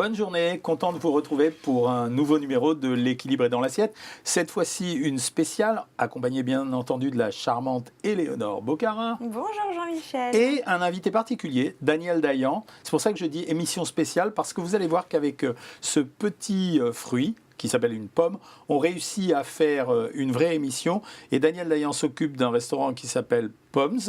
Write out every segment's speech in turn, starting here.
bonne journée, content de vous retrouver pour un nouveau numéro de L'équilibre est dans l'assiette. Cette fois-ci, une spéciale, accompagnée bien entendu de la charmante Éléonore Bocarin. Bonjour Jean-Michel. Et un invité particulier, Daniel Dayan. C'est pour ça que je dis émission spéciale, parce que vous allez voir qu'avec ce petit fruit, qui s'appelle une pomme, on réussit à faire une vraie émission. Et Daniel Dayan s'occupe d'un restaurant qui s'appelle Pommes,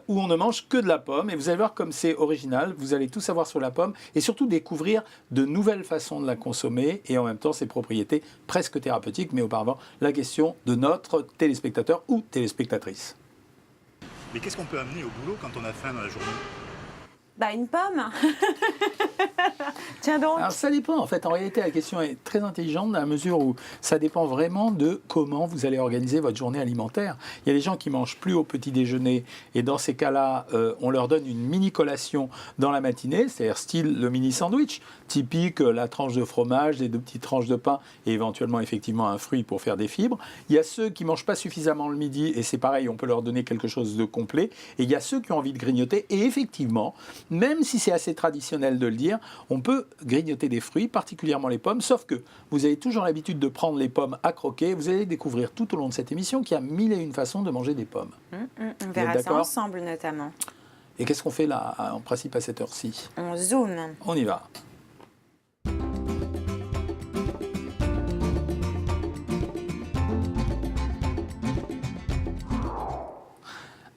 où on ne mange que de la pomme. Et vous allez voir comme c'est original, vous allez tout savoir sur la pomme et surtout découvrir de nouvelles façons de la consommer et en même temps ses propriétés presque thérapeutiques. Mais auparavant, la question de notre téléspectateur ou téléspectatrice. Mais qu'est-ce qu'on peut amener au boulot quand on a faim dans la journée ? Bah une pomme. Tiens donc. Alors ça dépend en fait. En réalité, la question est très intelligente dans la mesure où ça dépend vraiment de comment vous allez organiser votre journée alimentaire. Il y a des gens qui mangent plus au petit déjeuner et dans ces cas-là, on leur donne une mini collation dans la matinée, c'est-à-dire style le mini sandwich, typique la tranche de fromage, les 2 petites tranches de pain et éventuellement effectivement un fruit pour faire des fibres. Il y a ceux qui mangent pas suffisamment le midi et c'est pareil, on peut leur donner quelque chose de complet. Et il y a ceux qui ont envie de grignoter et effectivement, même si c'est assez traditionnel de le dire, on peut grignoter des fruits, particulièrement les pommes, sauf que vous avez toujours l'habitude de prendre les pommes à croquer. Vous allez découvrir tout au long de cette émission qu'il y a 1001 façons de manger des pommes. On verra ça ensemble notamment. Et qu'est-ce qu'on fait là, en principe, à cette heure-ci ? On zoome. On y va.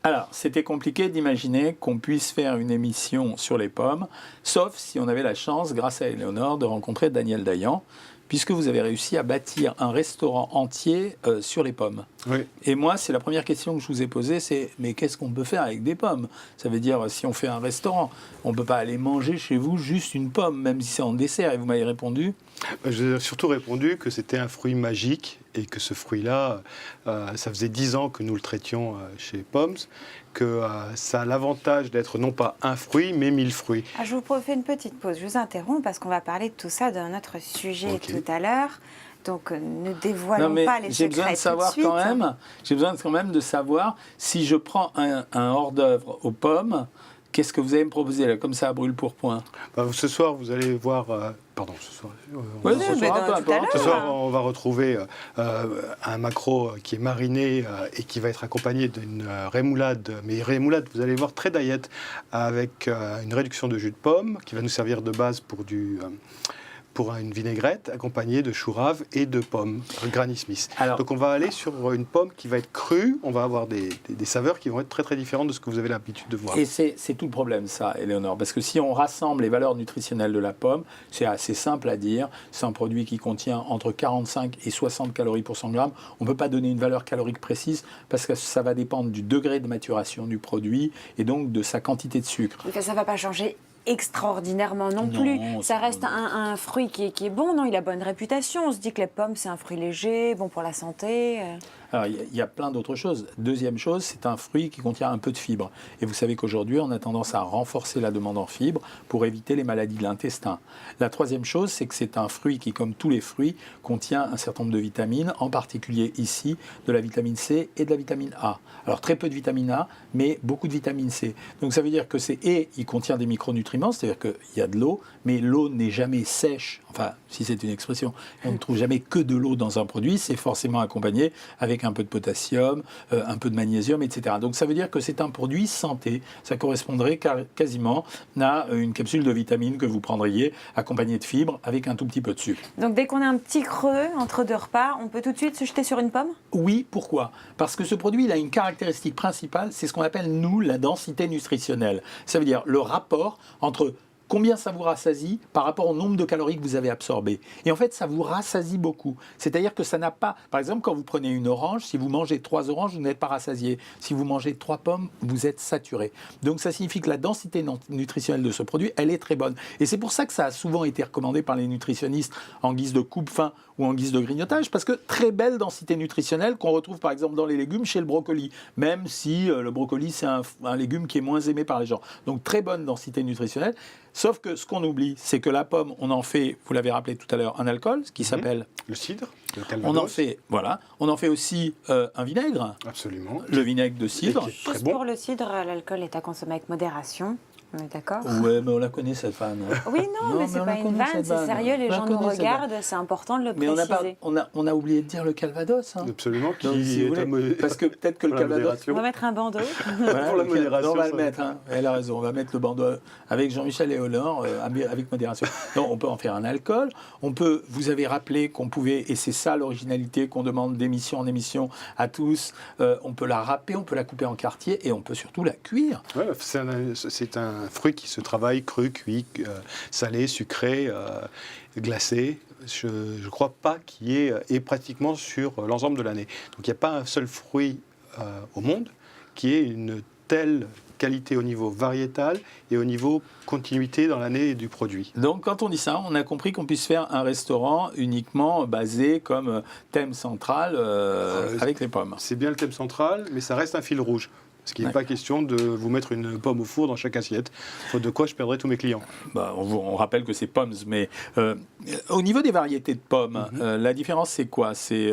Alors, c'était compliqué d'imaginer qu'on puisse faire une émission sur les pommes, sauf si on avait la chance, grâce à Éléonore, de rencontrer Daniel Dayan, puisque vous avez réussi à bâtir un restaurant entier sur les pommes. Oui. Et moi, c'est la première question que je vous ai posée, c'est « mais qu'est-ce qu'on peut faire avec des pommes ?» Ça veut dire, si on fait un restaurant, on ne peut pas aller manger chez vous juste une pomme, même si c'est en dessert. Et vous m'avez répondu ? J'ai surtout répondu que c'était un fruit magique et que ce fruit-là, ça faisait 10 ans que nous le traitions chez Pommes, que ça a l'avantage d'être non pas un fruit, mais 1000 fruits. Ah, je vous fais une petite pause, je vous interromps parce qu'on va parler de tout ça dans notre sujet tout à l'heure. Donc ne dévoilons pas les secrets tout de suite. J'ai besoin quand même de savoir si je prends un hors-d'œuvre aux pommes. Qu'est-ce que vous allez me proposer là, comme ça à brûle pour point ? Ce soir, vous allez voir. Pardon, ce soir. Ce soir, on va retrouver un maquereau qui est mariné et qui va être accompagné d'une rémoulade. Mais rémoulade, vous allez voir, très diète, avec une réduction de jus de pomme qui va nous servir de base pour une vinaigrette accompagnée de chou rave et de pommes, Granny Smith. Donc on va aller sur une pomme qui va être crue, on va avoir des saveurs qui vont être très très différentes de ce que vous avez l'habitude de voir. Et c'est tout le problème ça, Éléonore, parce que si on rassemble les valeurs nutritionnelles de la pomme, c'est assez simple à dire, c'est un produit qui contient entre 45 et 60 calories pour 100 grammes, on ne peut pas donner une valeur calorique précise parce que ça va dépendre du degré de maturation du produit et donc de sa quantité de sucre. Donc ça ne va pas changer extraordinairement non plus. Ça reste un fruit qui est bon, non ? Il a bonne réputation. On se dit que les pommes, c'est un fruit léger, bon pour la santé. Alors, il y a plein d'autres choses. Deuxième chose, c'est un fruit qui contient un peu de fibres. Et vous savez qu'aujourd'hui, on a tendance à renforcer la demande en fibres pour éviter les maladies de l'intestin. La troisième chose, c'est que c'est un fruit qui, comme tous les fruits, contient un certain nombre de vitamines, en particulier ici, de la vitamine C et de la vitamine A. Alors, très peu de vitamine A, mais beaucoup de vitamine C. Donc, ça veut dire que il contient des micronutriments, c'est-à-dire qu'il y a de l'eau, mais l'eau n'est jamais sèche. Enfin, si c'est une expression, on ne trouve jamais que de l'eau dans un produit, c'est forcément accompagné avec un peu de potassium, un peu de magnésium, etc. Donc ça veut dire que c'est un produit santé. Ça correspondrait quasiment à une capsule de vitamines que vous prendriez accompagnée de fibres avec un tout petit peu de sucre. Donc dès qu'on a un petit creux entre deux repas, on peut tout de suite se jeter sur une pomme ? Oui, pourquoi ? Parce que ce produit, il a une caractéristique principale, c'est ce qu'on appelle, nous, la densité nutritionnelle. Ça veut dire le rapport entre combien ça vous rassasie par rapport au nombre de calories que vous avez absorbées. Et en fait, ça vous rassasie beaucoup. C'est-à-dire que ça n'a pas... Par exemple, quand vous prenez une orange, si vous mangez 3 oranges, vous n'êtes pas rassasié. Si vous mangez 3 pommes, vous êtes saturé. Donc ça signifie que la densité nutritionnelle de ce produit, elle est très bonne. Et c'est pour ça que ça a souvent été recommandé par les nutritionnistes en guise de coupe-faim ou en guise de grignotage, parce que très belle densité nutritionnelle qu'on retrouve par exemple dans les légumes chez le brocoli, même si le brocoli c'est un légume qui est moins aimé par les gens. Donc très bonne densité nutritionnelle, sauf que ce qu'on oublie, c'est que la pomme, on en fait, vous l'avez rappelé tout à l'heure, un alcool, ce qui s'appelle... Le cidre, le calvados. On en fait aussi un vinaigre. Absolument. Le vinaigre de cidre. Juste pour le cidre, l'alcool est à consommer avec modération. On est d'accord. Ouais, mais on la connaît cette vanne. Oui, non, mais c'est on pas la une connaît, vanne, cette c'est vanne. sérieux, les On la gens nous connaît, cette regardent, c'est important de le Mais préciser. on a oublié de dire le Calvados. Hein. Absolument, qui Donc, si vous est voulez, parce que peut-être que le pour la Calvados... modération. On va mettre un bandeau. Voilà, Pour la modération, on va ça le va. mettre. Hein. Elle a raison. On va mettre le bandeau avec Jean-Michel et Honor avec modération. Non, on peut en faire un alcool. On peut. Vous avez rappelé qu'on pouvait, et c'est ça l'originalité qu'on demande d'émission en émission à tous. On peut la râper, on peut la couper en quartiers et on peut surtout la cuire. Ouais, c'est un fruit qui se travaille cru, cuit, salé, sucré, glacé. Je ne crois pas qu'il y ait, et pratiquement sur l'ensemble de l'année. Donc il n'y a pas un seul fruit au monde qui ait une telle qualité au niveau variétal et au niveau continuité dans l'année du produit. Donc quand on dit ça, on a compris qu'on puisse faire un restaurant uniquement basé comme thème central avec les pommes. C'est bien le thème central, mais ça reste un fil rouge. Parce qu'il n'est pas question de vous mettre une pomme au four dans chaque assiette. Faute de quoi, je perdrai tous mes clients. Bah, on rappelle que c'est pommes, mais au niveau des variétés de pommes, la différence c'est quoi? C'est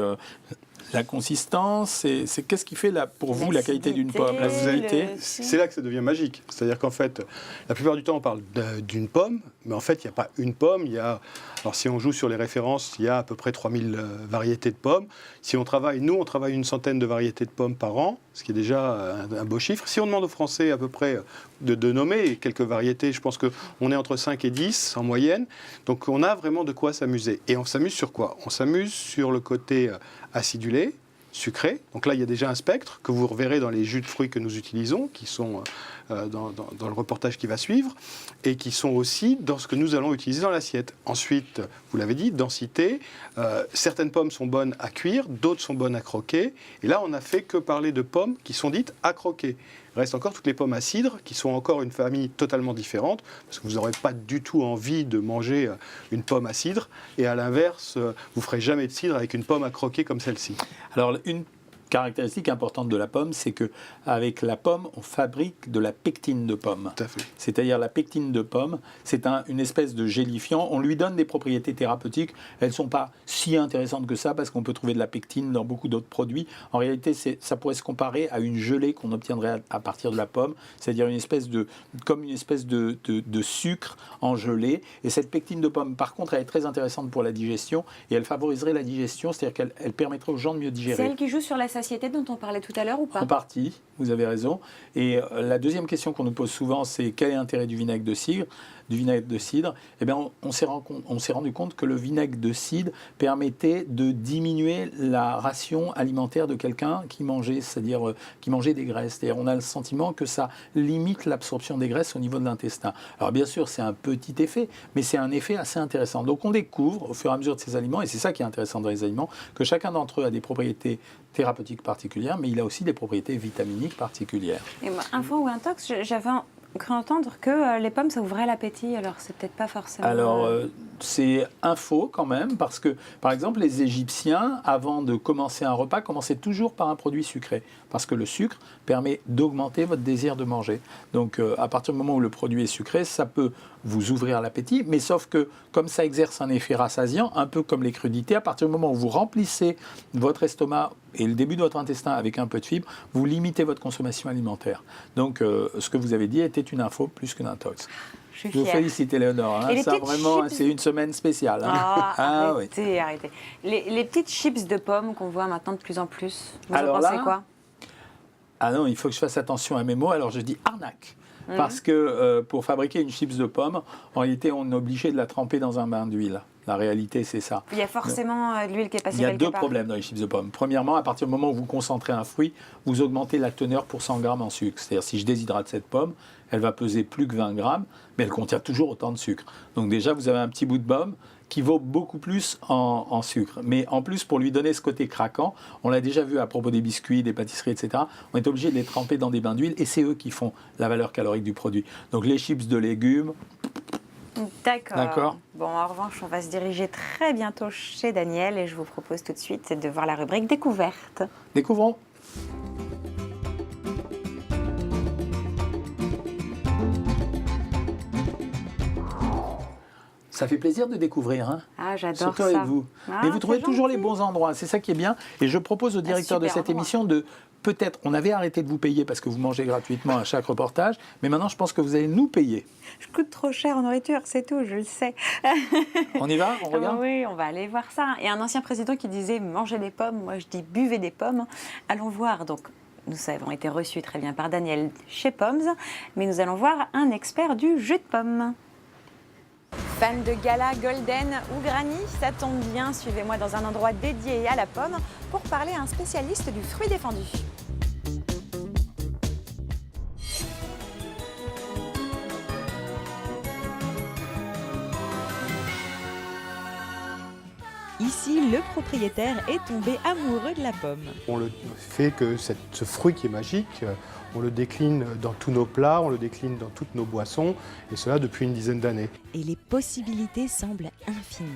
la consistance, c'est qu'est-ce qui fait pour vous la qualité d'une pomme? La L'acidité, C'est là que ça devient magique. C'est-à-dire qu'en fait, la plupart du temps, on parle d'une pomme, mais en fait, il n'y a pas une pomme. Alors, si on joue sur les références, il y a à peu près 3000 variétés de pommes. Si on travaille, on travaille une centaine de variétés de pommes par an, ce qui est déjà un beau chiffre. Si on demande aux Français à peu près de nommer quelques variétés, je pense qu'on est entre 5 et 10 en moyenne. Donc, on a vraiment de quoi s'amuser. Et on s'amuse sur quoi? On s'amuse sur le côté acidulé, sucré. Donc là, il y a déjà un spectre que vous reverrez dans les jus de fruits que nous utilisons, qui sont dans le reportage qui va suivre, et qui sont aussi dans ce que nous allons utiliser dans l'assiette. Ensuite, vous l'avez dit, densité. Certaines pommes sont bonnes à cuire, d'autres sont bonnes à croquer. Et là, on n'a fait que parler de pommes qui sont dites à croquer. Il reste encore toutes les pommes à cidre, qui sont encore une famille totalement différente, parce que vous n'aurez pas du tout envie de manger une pomme à cidre, et à l'inverse, vous ne ferez jamais de cidre avec une pomme à croquer comme celle-ci. Alors, une caractéristique importante de la pomme, c'est qu'avec la pomme, on fabrique de la pectine de pomme. Tout à fait. C'est-à-dire la pectine de pomme, c'est une espèce de gélifiant. On lui donne des propriétés thérapeutiques. Elles ne sont pas si intéressantes que ça, parce qu'on peut trouver de la pectine dans beaucoup d'autres produits. En réalité, ça pourrait se comparer à une gelée qu'on obtiendrait à partir de la pomme, c'est-à-dire comme une espèce de sucre en gelée. Et cette pectine de pomme, par contre, elle est très intéressante pour la digestion, et elle favoriserait la digestion, c'est-à-dire qu'elle permettrait aux gens de mieux digérer. C'est elle qui joue sur la satiété dont on parlait tout à l'heure ou pas? En partie, vous avez raison. Et la deuxième question qu'on nous pose souvent, c'est quel est l'intérêt du vinaigre de cidre? Eh bien, on s'est rendu compte que le vinaigre de cidre permettait de diminuer la ration alimentaire de quelqu'un qui mangeait, c'est-à-dire qui mangeait des graisses. C'est-à-dire, on a le sentiment que ça limite l'absorption des graisses au niveau de l'intestin. Alors bien sûr, c'est un petit effet, mais c'est un effet assez intéressant. Donc on découvre au fur et à mesure de ces aliments, et c'est ça qui est intéressant dans les aliments, que chacun d'entre eux a des propriétés thérapeutiques particulières, mais il a aussi des propriétés vitaminiques particulières. Et moi, info ou intox, j'avais cru entendre que les pommes, ça ouvrait l'appétit, alors c'est peut-être pas forcément... Alors, c'est un faux quand même, parce que, par exemple, les Égyptiens, avant de commencer un repas, commençaient toujours par un produit sucré, parce que le sucre permet d'augmenter votre désir de manger. Donc, à partir du moment où le produit est sucré, ça peut vous ouvrir l'appétit, mais sauf que, comme ça exerce un effet rassasiant, un peu comme les crudités, à partir du moment où vous remplissez votre estomac et le début de votre intestin avec un peu de fibres, vous limitez votre consommation alimentaire. Donc, ce que vous avez dit était une info plus qu'une intox. Je suis Je vous fière. félicite, Éléonore. Et les Ça, petites vraiment, chips- c'est une semaine spéciale. Ah, oui. arrêtez. Les petites chips de pommes qu'on voit maintenant de plus en plus, vous Alors en pensez là, quoi? Ah non, il faut que je fasse attention à mes mots, alors je dis arnaque. Parce que pour fabriquer une chips de pomme, en réalité, on est obligé de la tremper dans un bain d'huile. La réalité, c'est ça. Il y a forcément de l'huile qui est passée Il y a quelque deux part. problèmes dans les chips de pommes. Premièrement, à partir du moment où vous concentrez un fruit, vous augmentez la teneur pour 100 grammes en sucre. C'est-à-dire, si je déshydrate cette pomme, elle va peser plus que 20 grammes, mais elle contient toujours autant de sucre. Donc déjà, vous avez un petit bout de pomme qui vaut beaucoup plus en sucre. Mais en plus, pour lui donner ce côté craquant, on l'a déjà vu à propos des biscuits, des pâtisseries, etc., on est obligé de les tremper dans des bains d'huile, et c'est eux qui font la valeur calorique du produit. Donc les chips de légumes... D'accord. Bon, en revanche, on va se diriger très bientôt chez Daniel et je vous propose tout de suite de voir la rubrique découverte. Découvrons. Ça fait plaisir de découvrir, hein. Ah, j'adore Surtout ça. avec vous. Ah, Mais vous trouvez c'est toujours les gentil. bons endroits, c'est ça qui est bien. Et je propose au directeur de super cette endroit. émission de peut-être, on avait arrêté de vous payer parce que vous mangez gratuitement à chaque reportage, mais maintenant je pense que vous allez nous payer. Je coûte trop cher en nourriture, c'est tout, je le sais. On y va? On regarde? Oui, on va aller voir ça. Il y a un ancien président qui disait « mangez des pommes », moi je dis « buvez des pommes ». Allons voir, donc nous avons été reçus très bien par Daniel chez Pommes, mais nous allons voir un expert du jus de pomme. Fan de gala, golden ou granny, ça tombe bien, suivez-moi dans un endroit dédié à la pomme pour parler à un spécialiste du fruit défendu. Ici, le propriétaire est tombé amoureux de la pomme. On le fait que ce fruit qui est magique, on le décline dans tous nos plats, on le décline dans toutes nos boissons, et cela depuis une dizaine d'années. Et les possibilités semblent infinies.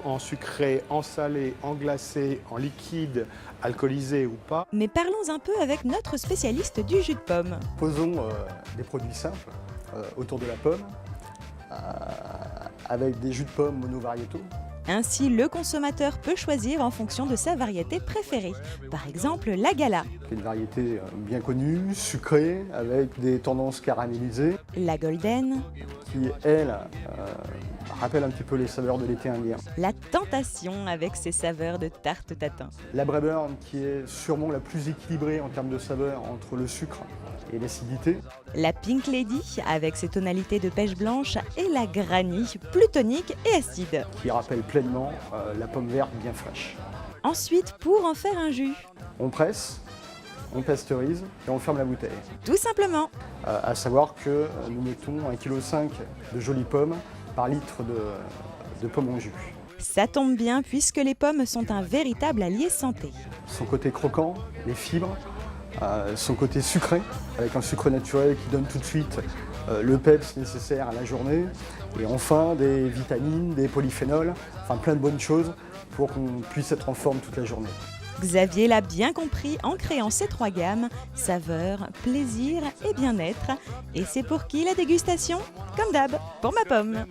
En sucré, en salé, en glacé, en liquide, alcoolisé ou pas. Mais parlons un peu avec notre spécialiste du jus de pomme. Posons des produits simples autour de la pomme, avec des jus de pomme monovariétaux. Ainsi, le consommateur peut choisir en fonction de sa variété préférée. Par exemple, la Gala, C'est une variété bien connue, sucrée, avec des tendances caramélisées, la Golden, qui, elle, rappelle un petit peu les saveurs de l'été indien. la Tentation avec ses saveurs de tarte tatin. La Braeburn, qui est sûrement la plus équilibrée en termes de saveur entre le sucre et l'acidité. La Pink Lady avec ses tonalités de pêche blanche et la Granny, plus tonique et acide. Qui rappelle pleinement la pomme verte bien fraîche. Ensuite, pour en faire un jus, On presse, on pasteurise et on ferme la bouteille. tout simplement. À savoir que nous mettons 1,5 kg de jolies pommes par litre de pommes en jus. Ça tombe bien puisque les pommes sont un véritable allié santé. Son côté croquant, les fibres, son côté sucré, avec un sucre naturel qui donne tout de suite le peps nécessaire à la journée, et enfin des vitamines, des polyphénols, enfin plein de bonnes choses pour qu'on puisse être en forme toute la journée. Xavier l'a bien compris en créant ces 3 gammes, saveur, plaisir et bien-être. Et c'est pour qui la dégustation? Comme d'hab, pour ma pomme.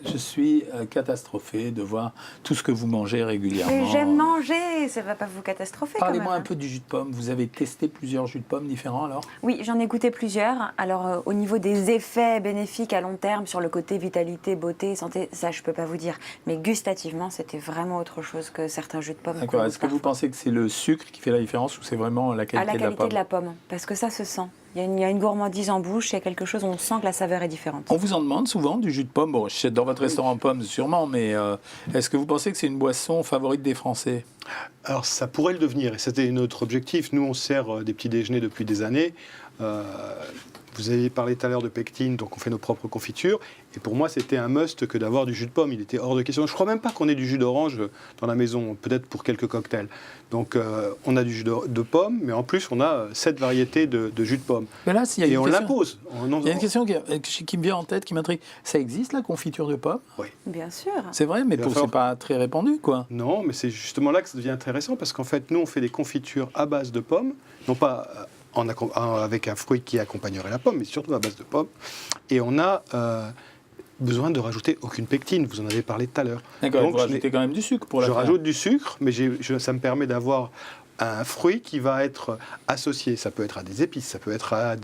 Je suis catastrophé de voir tout ce que vous mangez régulièrement. Mais j'aime manger, ça ne va pas vous catastropher quand même. Parlez-moi un peu du jus de pomme. Vous avez testé plusieurs jus de pomme différents alors? Oui, j'en ai goûté plusieurs. Alors, au niveau des effets bénéfiques à long terme, sur le côté vitalité, beauté, santé, ça, je ne peux pas vous dire. Mais gustativement, c'était vraiment autre chose que certains jus de pomme. D'accord. Est-ce que vous pensez que c'est le sucre qui fait la différence ou c'est vraiment la qualité, la qualité de la pomme, parce que ça se sent. Il y a une gourmandise en bouche, il y a quelque chose, on sent que la saveur est différente. On vous en demande souvent du jus de pomme. Bon, dans votre restaurant pomme sûrement, mais est-ce que vous pensez que c'est une boisson favorite des Français? Alors ça pourrait le devenir, et c'était notre objectif. Nous, on sert des petits déjeuners depuis des années. Vous avez parlé tout à l'heure de pectine, donc on fait nos propres confitures. Et pour moi, c'était un must que d'avoir du jus de pomme. Il était hors de question. Je ne crois même pas qu'on ait du jus d'orange dans la maison, peut-être pour quelques cocktails. Donc on a du jus de pomme, mais en plus, on a 7 variétés de jus de pomme. Mais là, Et on l'impose. Il y a une question qui me vient en tête, qui m'intrigue. Ça existe, la confiture de pomme? Oui. Bien sûr. C'est vrai, mais c'est pas très répandu, quoi. Non, mais c'est justement là que ça devient intéressant, parce qu'en fait, nous, on fait des confitures à base de pommes, non pas avec un fruit qui accompagnerait la pomme, mais surtout à base de pommes. Et on a besoin de rajouter aucune pectine. Vous en avez parlé tout à l'heure. D'accord, Donc, vous rajoutez quand même du sucre pour la Je faire. rajoute du sucre, mais ça me permet d'avoir un fruit qui va être associé. Ça peut être à des épices, ça peut être à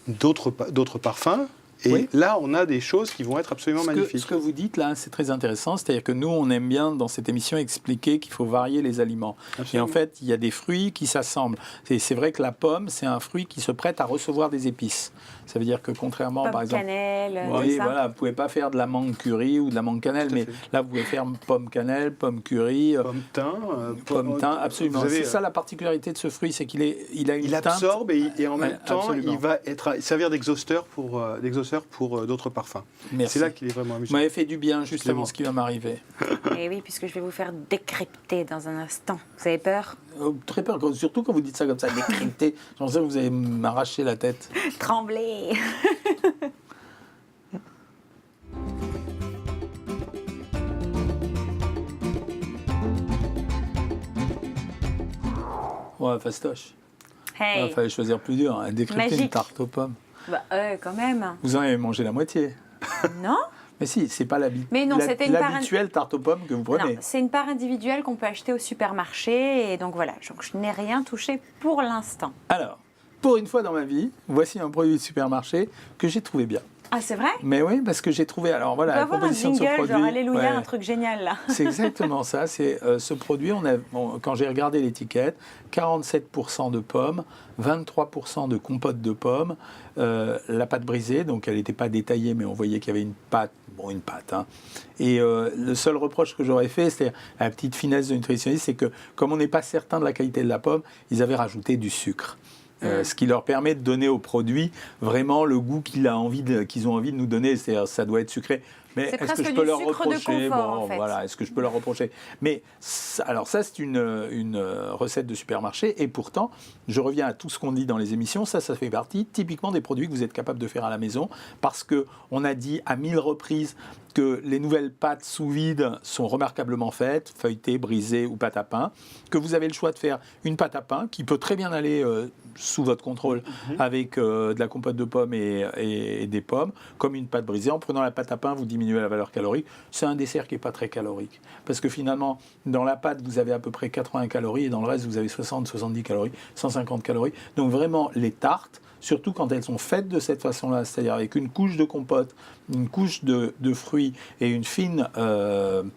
d'autres parfums. Et oui. Là, on a des choses qui vont être absolument magnifiques. Ce que vous dites là, c'est très intéressant. C'est-à-dire que nous, on aime bien dans cette émission expliquer qu'il faut varier les aliments. Absolument. Et en fait, il y a des fruits qui s'assemblent. C'est vrai que la pomme, c'est un fruit qui se prête à recevoir des épices. Ça veut dire que contrairement, Pomme par exemple, cannelle, oui, ça. voilà, vous pouvez pas faire de la mangue curry ou de la mangue cannelle, Tout à mais fait. là, vous pouvez faire pomme cannelle, pomme curry, Pomme thym, absolument. vous avez, C'est ça la particularité de ce fruit, c'est qu'il a une il teinte. absorbe et en même Ouais, temps, absolument. il va servir d'exhausteur pour d'autres parcs. Merci. C'est là qu'il est vraiment Vous amusant. m'avez fait du bien justement Excusez-moi. ce qui va m'arriver. Et oui, puisque je vais vous faire décrypter dans un instant. Vous avez peur? Très peur, surtout quand vous dites ça comme ça, décrypter. J'en sais que vous allez m'arracher la tête. Tremblez. Ouais, fastoche. Hey. Il fallait choisir plus dur. Décrypter une Magique. tarte aux pommes. Bah, quand même. Vous en avez mangé la moitié. Non? Mais si, c'est pas Mais non, c'était une part l'habituelle tarte aux pommes que vous prenez. Non, c'est une part individuelle qu'on peut acheter au supermarché. Et donc voilà, je n'ai rien touché pour l'instant. Alors, pour une fois dans ma vie, voici un produit de supermarché que j'ai trouvé bien. Ah, c'est vrai? Mais oui, parce que j'ai trouvé. Alors voilà, On peut la avoir un proposition de ce jingle, produit. genre Alléluia, ouais, un truc génial là. c'est exactement ça. C'est ce produit. Quand j'ai regardé l'étiquette, 47% de pommes, 23% de compote de pommes, la pâte brisée, donc elle n'était pas détaillée, mais on voyait qu'il y avait une pâte. Bon, une pâte. Hein. Et le seul reproche que j'aurais fait, c'est la petite finesse de nutritionniste, c'est que comme on n'est pas certain de la qualité de la pomme, ils avaient rajouté du sucre. Ce qui leur permet de donner au produit vraiment le goût qu'ils ont envie de nous donner. C'est-à-dire, ça doit être sucré. Mais est-ce que je peux leur reprocher? Confort, en fait. Voilà, est-ce que je peux leur reprocher? Mais alors ça, c'est une recette de supermarché. Et pourtant, je reviens à tout ce qu'on dit dans les émissions. Ça fait partie typiquement des produits que vous êtes capable de faire à la maison, parce que on a dit à 1000 reprises que les nouvelles pâtes sous vide sont remarquablement faites, feuilletées, brisées ou pâte à pain, que vous avez le choix de faire une pâte à pain qui peut très bien aller sous votre contrôle avec de la compote de pommes et des pommes, comme une pâte brisée. En prenant la pâte à pain, vous diminuez la valeur calorique. C'est un dessert qui n'est pas très calorique, parce que finalement, dans la pâte, vous avez à peu près 80 calories et dans le reste, vous avez 60-70 calories, 150 calories. Donc vraiment, les tartes, surtout quand elles sont faites de cette façon-là, c'est-à-dire avec une couche de compote, une couche de fruits et une fine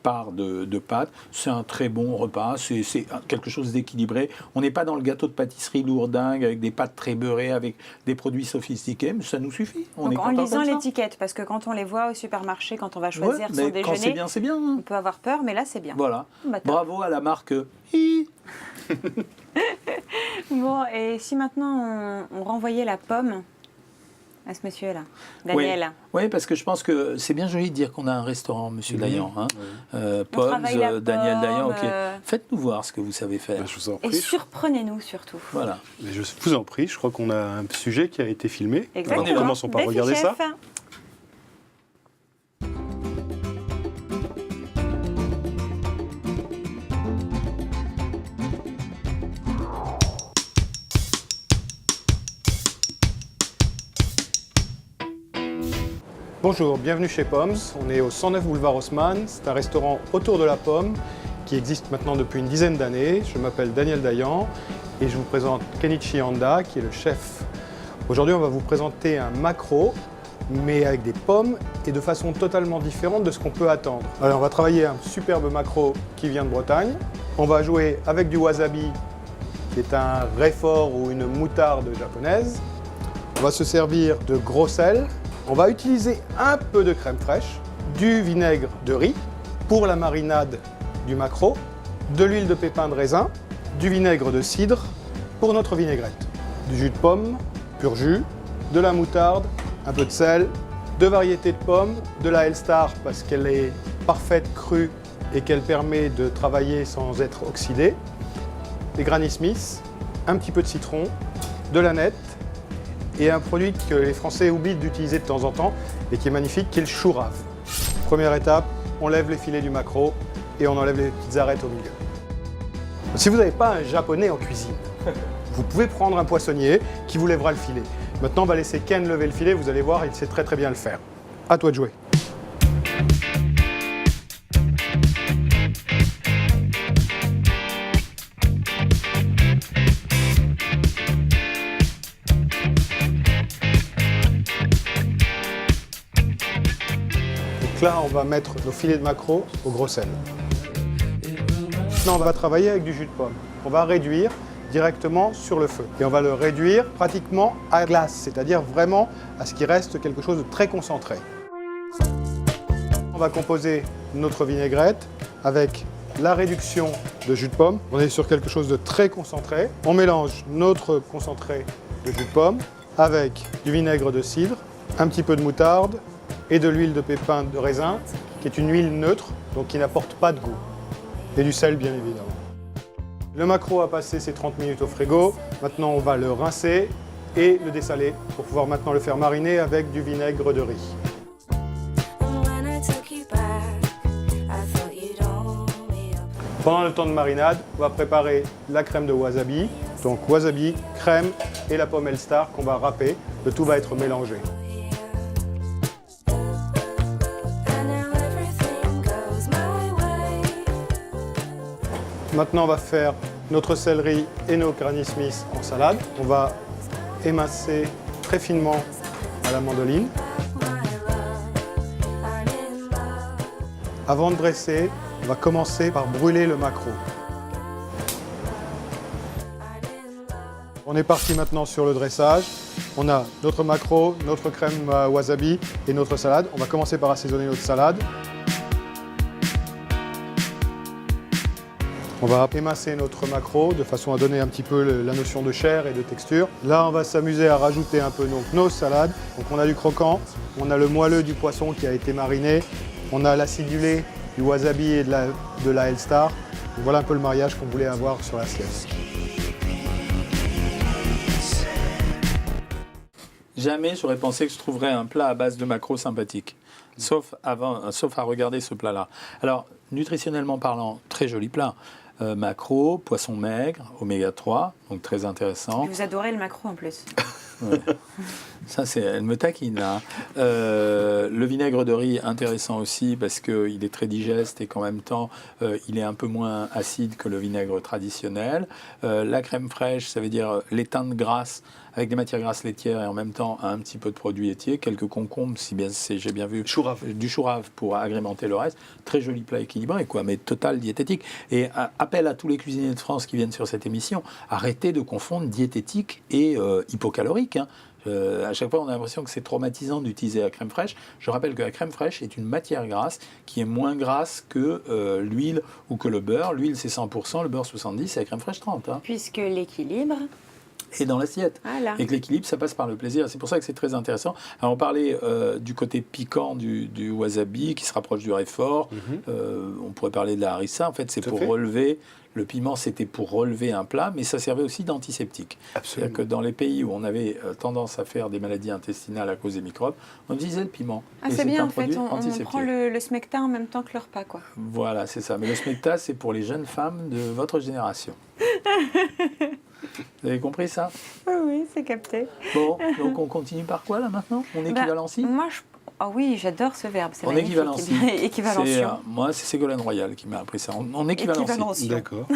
part de pâte, c'est un très bon repas, c'est quelque chose d'équilibré. On n'est pas dans le gâteau de pâtisserie lourdingue avec des pâtes très beurrées, avec des produits sophistiqués, mais ça nous suffit. Donc en lisant l'étiquette, parce que quand on les voit au supermarché, quand on va choisir son déjeuner, quand c'est bien, c'est bien. On peut avoir peur, mais là c'est bien. Voilà. Bravo à la marque Bon, et si maintenant on renvoyait la pomme à ce monsieur-là, Daniel. Oui, parce que je pense que c'est bien joli de dire qu'on a un restaurant, monsieur Dayan. Hein. Pommes, Daniel Dayan, ok. Faites-nous voir ce que vous savez faire. Je vous en prie. Et surprenez-nous surtout. Voilà. Mais je vous en prie, je crois qu'on a un sujet qui a été filmé. Exactement. Alors commençons par regarder ça. Bonjour, bienvenue chez Pommes. On est au 109 boulevard Haussmann. C'est un restaurant autour de la pomme qui existe maintenant depuis une dizaine d'années. Je m'appelle Daniel Dayan et je vous présente Kenichi Handa qui est le chef. Aujourd'hui, on va vous présenter un maquereau, mais avec des pommes et de façon totalement différente de ce qu'on peut attendre. Alors, on va travailler un superbe maquereau qui vient de Bretagne. On va jouer avec du wasabi, qui est un raifort ou une moutarde japonaise. On va se servir de gros sel. On va utiliser un peu de crème fraîche, du vinaigre de riz pour la marinade du maquereau, de l'huile de pépins de raisin, du vinaigre de cidre pour notre vinaigrette, du jus de pomme, pur jus, de la moutarde, un peu de sel, deux variétés de pommes, de la Elstar parce qu'elle est parfaite crue et qu'elle permet de travailler sans être oxydée, des Granny Smith, un petit peu de citron, de l'aneth, et un produit que les Français oublient d'utiliser de temps en temps et qui est magnifique, qui est le chou rave. Première étape, on lève les filets du maquereau et on enlève les petites arêtes au milieu. Si vous n'avez pas un japonais en cuisine, vous pouvez prendre un poissonnier qui vous lèvera le filet. Maintenant, on va laisser Ken lever le filet, vous allez voir, il sait très très bien le faire. À toi de jouer. Là, on va mettre nos filets de maquereau au gros sel. Maintenant, on va travailler avec du jus de pomme. On va réduire directement sur le feu. Et on va le réduire pratiquement à glace, c'est-à-dire vraiment à ce qui reste quelque chose de très concentré. On va composer notre vinaigrette avec la réduction de jus de pomme. On est sur quelque chose de très concentré. On mélange notre concentré de jus de pomme avec du vinaigre de cidre, un petit peu de moutarde, et de l'huile de pépins de raisin, qui est une huile neutre, donc qui n'apporte pas de goût. Et du sel, bien évidemment. Le maquereau a passé ses 30 minutes au frigo. Maintenant, on va le rincer et le dessaler pour pouvoir maintenant le faire mariner avec du vinaigre de riz. Pendant le temps de marinade, on va préparer la crème de wasabi. Donc wasabi, crème et la pomme Elstar qu'on va râper. Le tout va être mélangé. Maintenant, on va faire notre céleri et nos Granny Smith en salade. On va émincer très finement à la mandoline. Avant de dresser, on va commencer par brûler le maquereau. On est parti maintenant sur le dressage. On a notre maquereau, notre crème wasabi et notre salade. On va commencer par assaisonner notre salade. On va émincer notre maquereau de façon à donner un petit peu la notion de chair et de texture. Là, on va s'amuser à rajouter un peu donc, nos salades. Donc on a du croquant, on a le moelleux du poisson qui a été mariné, on a l'acidulé du wasabi et de la Hellstar. Donc, voilà un peu le mariage qu'on voulait avoir sur l'assiette. Jamais j'aurais pensé que je trouverais un plat à base de maquereau sympathique, sauf à regarder ce plat-là. Alors, nutritionnellement parlant, très joli plat. Maquereau, poisson maigre, oméga 3, donc très intéressant. Vous adorez le maquereau en plus. Ouais. Ça, elle me taquine là. Le vinaigre de riz, intéressant aussi parce qu'il est très digeste et qu'en même temps, il est un peu moins acide que le vinaigre traditionnel. La crème fraîche, ça veut dire les teintes grasses avec des matières grasses laitières et en même temps un petit peu de produits laitiers, quelques concombres, si bien j'ai bien vu, du chourave pour agrémenter le reste. Très joli plat équilibré, quoi, mais total diététique. Et appel à tous les cuisiniers de France qui viennent sur cette émission, arrêtez de confondre diététique et hypocalorique. Hein. À chaque fois, on a l'impression que c'est traumatisant d'utiliser la crème fraîche. Je rappelle que la crème fraîche est une matière grasse qui est moins grasse que l'huile ou que le beurre. L'huile, c'est 100%, le beurre 70%, et la crème fraîche 30%. Hein. Puisque l'équilibre... Et dans l'assiette. Voilà. Et que l'équilibre, ça passe par le plaisir. C'est pour ça que c'est très intéressant. Alors, on parlait du côté piquant du wasabi qui se rapproche du réfort. On pourrait parler de la harissa. En fait, c'est pour relever. Le piment, c'était pour relever un plat, mais ça servait aussi d'antiseptique. C'est-à-dire que dans les pays où on avait tendance à faire des maladies intestinales à cause des microbes, on utilisait le piment. Ah, c'est bien, en fait. On prend le smecta en même temps que le repas, quoi. Voilà, c'est ça. Mais le smecta, c'est pour les jeunes femmes de votre génération. Vous avez compris ça? Oui, c'est capté. Bon, donc on continue par quoi là maintenant? On équivalencie? Moi, ah oui, j'adore ce verbe. C'est on magnifique. Équivalention. Moi, c'est Ségolène Royal qui m'a appris ça. On équivalencie. D'accord.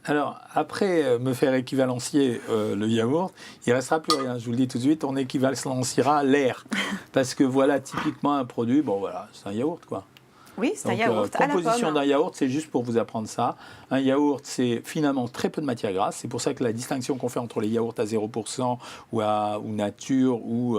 Alors, après me faire équivalencier le yaourt, il ne restera plus rien. Je vous le dis tout de suite, on équivalenciera l'air. Parce que voilà, typiquement un produit, bon voilà, c'est un yaourt quoi. Oui, c'est un yaourt à la pomme. La composition d'un yaourt, c'est juste pour vous apprendre ça. Un yaourt, c'est finalement très peu de matière grasse. C'est pour ça que la distinction qu'on fait entre les yaourts à 0% ou nature ou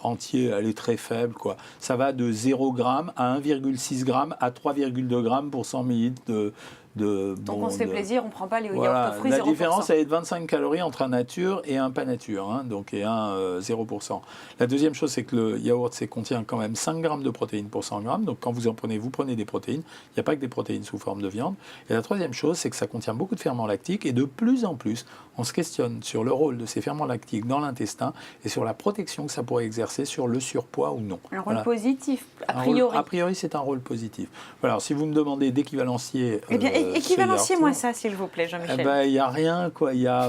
entier, elle est très faible, quoi. Ça va de 0 g à 1,6 g à 3,2 g pour 100 ml Donc on se fait plaisir, on ne prend pas les yaourts voilà. aux fruits 0%. La différence, elle est de 25 calories entre un nature et un pas nature, hein, donc, et un 0%. La deuxième chose, c'est que le yaourt contient quand même 5 grammes de protéines pour 100 grammes. Donc quand vous prenez des protéines. Il n'y a pas que des protéines sous forme de viande. Et la troisième chose, c'est que ça contient beaucoup de ferments lactiques. Et de plus en plus, on se questionne sur le rôle de ces ferments lactiques dans l'intestin et sur la protection que ça pourrait exercer sur le surpoids ou non. Un rôle positif, a priori. A priori, c'est un rôle positif. Voilà, alors, si vous me demandez d'équivalencier... Eh bien, équivalenciez-moi ça, s'il vous plaît, Jean-Michel. Eh ben, il n'y a rien, quoi. Il y a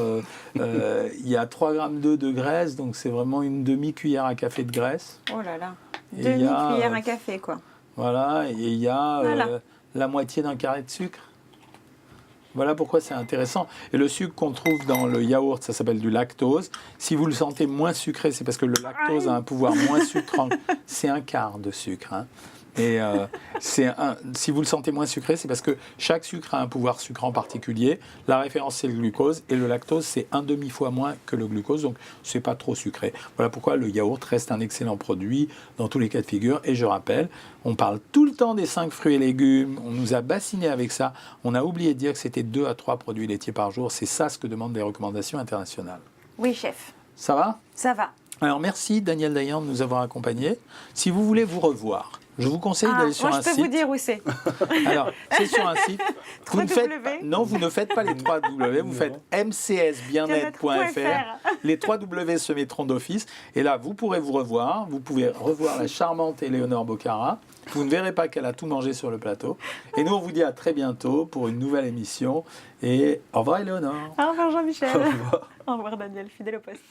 3,2 grammes de graisse, donc c'est vraiment une demi-cuillère à café de graisse. Oh là là, demi-cuillère à café, quoi. Voilà, et il y a la moitié d'un carré de sucre. Voilà pourquoi c'est intéressant. Et le sucre qu'on trouve dans le yaourt, ça s'appelle du lactose. Si vous le sentez moins sucré, c'est parce que le lactose a un pouvoir moins sucrant. C'est un quart de sucre, hein. Et si vous le sentez moins sucré, c'est parce que chaque sucre a un pouvoir sucrant particulier. La référence, c'est le glucose. Et le lactose, c'est 1,5 fois moins que le glucose. Donc, c'est pas trop sucré. Voilà pourquoi le yaourt reste un excellent produit dans tous les cas de figure. Et je rappelle, on parle tout le temps des 5 fruits et légumes. On nous a bassiné avec ça. On a oublié de dire que c'était 2 à 3 produits laitiers par jour. C'est ça ce que demandent les recommandations internationales. Oui, chef. Ça va? Ça va. Alors, merci Daniel Dayan de nous avoir accompagnés. Si vous voulez vous revoir, je vous conseille d'aller sur un site. Moi, je peux vous dire où c'est. Alors, c'est sur un site. Vous ne faites pas les 3 W, vous faites mcsbienêtre.fr. Les 3 W se mettront d'office. Et là, vous pourrez vous revoir. Vous pouvez revoir la charmante Éléonore Bocara. Vous ne verrez pas qu'elle a tout mangé sur le plateau. Et nous, on vous dit à très bientôt pour une nouvelle émission. Et au revoir Éléonore. Au revoir Jean-Michel. Au revoir Daniel, fidèle au poste.